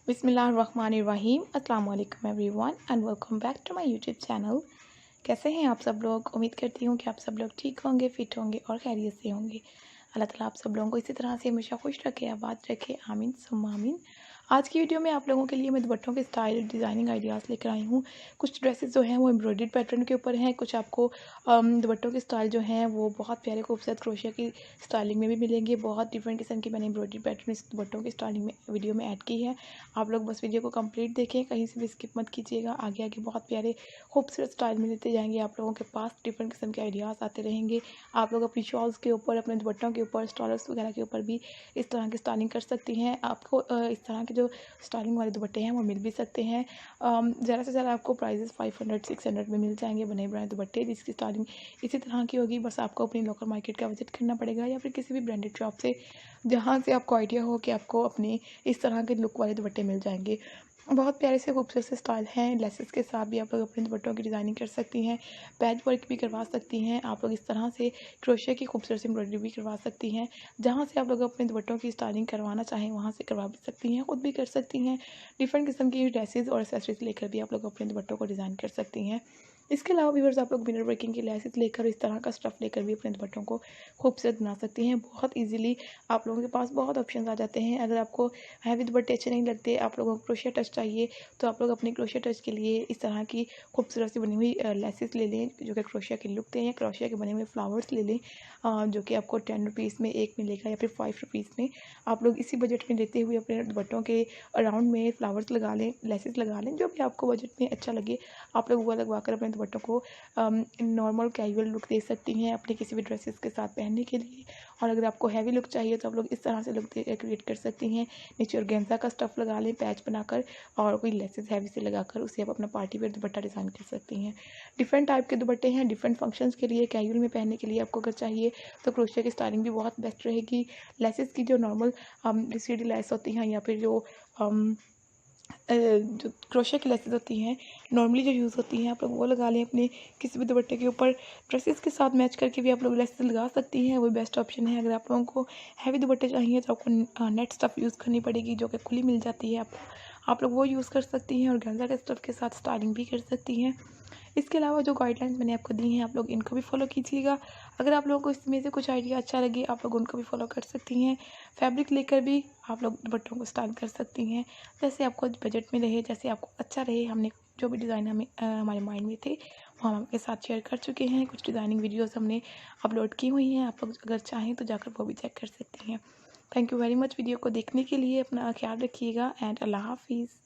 बिस्मिल्लाहिर्रहमानिर्रहीम अस्सलाम वालेकुम everyone and welcome back to my YouTube channel. कैसे हैं आप सब लोग? उम्मीद करती हूँ कि आप सब लोग ठीक होंगे, फिट होंगे और खैरियत से होंगे। अल्लाह ताला आप सब लोगों को इसी तरह से हमेशा खुश रखे, आबाद रखे, आमीन सुम्मा आमीन। आज की वीडियो में आप लोगों के लिए मैं दुपट्टों के स्टाइल डिज़ाइनिंग आइडियाज़ लेकर आई हूँ। कुछ ड्रेसेस जो हैं वो एम्ब्रॉयडर्ड पैटर्न के ऊपर हैं, कुछ आपको दुपट्टों के स्टाइल जो हैं वो बहुत प्यारे खूबसूरत क्रोशिया की स्टाइलिंग में भी मिलेंगे। बहुत डिफरेंट किस्म की मैंने एम्ब्रॉयडरी पैटर्न इस दुपट्टों की स्टाइलिंग में वीडियो में ऐड की है। आप लोग बस वीडियो को कंप्लीट देखें, कहीं से भी स्किप मत कीजिएगा। आगे आगे बहुत प्यारे खूबसूरत स्टाइल में लेते जाएंगे आप लोगों के पास। डिफरेंट किस्म के आइडियाज़ आते रहेंगे। आप लोग अपनी शॉल्स के ऊपर, अपने दुपट्टों के ऊपर, स्टॉलर्स वगैरह के ऊपर भी इस तरह की स्टाइलिंग कर सकती हैं। आपको इस तरह के जो स्टाइलिंग वाले दुपट्टे हैं वो मिल भी सकते हैं। ज़्यादा से ज़्यादा आपको प्राइजेस 500-600 में मिल जाएंगे बने बनाए दुपट्टे, जिसकी स्टाइलिंग इसी तरह की होगी। बस आपको अपनी लोकल मार्केट का विजिट करना पड़ेगा या फिर किसी भी ब्रांडेड शॉप से, जहाँ से आपको आइडिया हो कि आपको अपने इस तरह के लुक वाले दुपट्टे मिल जाएंगे। बहुत प्यारे से खूबसूरत से स्टाइल हैं। लेसेस के साथ भी आप लोग अपने दुपट्टों की डिज़ाइनिंग कर सकती हैं, पैच वर्क भी करवा सकती हैं। आप लोग इस तरह से क्रोशिया की खूबसूरत सी एम्ब्रॉयडरी भी करवा सकती हैं। जहाँ से आप लोग अपने दुपट्टों की स्टाइलिंग करवाना चाहें वहाँ से करवा भी सकती हैं, खुद भी कर सकती हैं। डिफरेंट किस्म की ड्रेसेस और एक्सेसरीज लेकर भी आप लोग अपने दुपट्टों को डिज़ाइन कर सकती हैं। इसके अलावा व्यूअर्स, आप लोग मिरर वर्किंग की लेसेस लेकर, इस तरह का स्टफ़ लेकर भी अपने दुपट्टों को खूबसूरत बना सकती हैं। बहुत ईजीली आप लोगों के पास बहुत ऑप्शंस आ जाते हैं। अगर आपको हैवी दुपट्टे अच्छे नहीं लगते, आप लोगों को क्रोशिया टच चाहिए, तो आप लोग अपने क्रोशिया टच के लिए इस तरह की खूबसूरत सी बनी हुई लेसेस ले लें, जो कि क्रोशिया के लुक दें, या क्रोशिया के बने हुए फ्लावर्स ले लें, जो कि आपको 10 रुपीज़ में एक मिलेगा या फिर 5 रुपीज़ में। आप लोग इसी बजट में लेते हुए अपने दुपट्टों के अराउंड में फ्लावर्स लगा लें, लेसेस लगा लें, जो भी आपको बजट में अच्छा लगे। आप लोग वो लगवा कर अपने दुपट्टों को नॉर्मल कैजुअल लुक दे सकती हैं अपने किसी भी ड्रेसेस के साथ पहनने के लिए। और अगर आपको हैवी लुक चाहिए तो आप लोग इस तरह से लुक क्रिएट कर सकती हैं। नीचे ऑर्गेन्जा का स्टफ़ लगा लें पैच बनाकर, और कोई लेसेस हैवी से लगाकर उसे आप अपना पार्टी वेयर दुपट्टा डिज़ाइन कर सकती हैं। डिफरेंट टाइप के दुपट्टे हैं डिफरेंट फंक्शंस के लिए। कैजुअल में पहनने के लिए आपको अगर चाहिए तो क्रोशिया की स्टाइलिंग भी बहुत बेस्ट रहेगी। लेसेस की जो नॉर्मल सीढ़ी लेस होती हैं, या फिर जो क्रोशिया की लेसेस होती हैं नॉर्मली जो यूज़ होती हैं, आप लोग वो लगा लें अपने किसी भी दुपट्टे के ऊपर। ड्रेसेस के साथ मैच करके भी आप लोग लेसेस लगा सकती हैं, वो बेस्ट ऑप्शन है। अगर आप लोगों को हैवी दुपट्टे चाहिए तो आपको नेट स्टफ़ यूज़ करनी पड़ेगी, जो कि खुली मिल जाती है आपको। आप लोग वो यूज़ कर सकती हैं और ऑर्गेन्जा के स्टफ़ के साथ स्टाइलिंग भी कर सकती हैं। इसके अलावा जो गाइडलाइंस मैंने आपको दी हैं, आप लोग इनको भी फॉलो कीजिएगा। अगर आप लोगों को इसमें से कुछ आइडिया अच्छा लगे, आप लोग उनको भी फॉलो कर सकती हैं। फैब्रिक लेकर भी आप लोग दुपट्टों को स्टाइल कर सकती हैं, जैसे आपको बजट में रहे, जैसे आपको अच्छा रहे। हमने जो भी डिज़ाइन हमारे माइंड में थे वो हम आपके साथ शेयर कर चुके हैं। कुछ डिज़ाइनिंग वीडियोज़ हमने अपलोड की हुई हैं, आप लोग अगर चाहें तो जाकर वो भी चेक कर सकती हैं। Thank you very much video को देखने के लिए। अपना ख्याल रखिएगा एंड अल्लाह हाफिज़।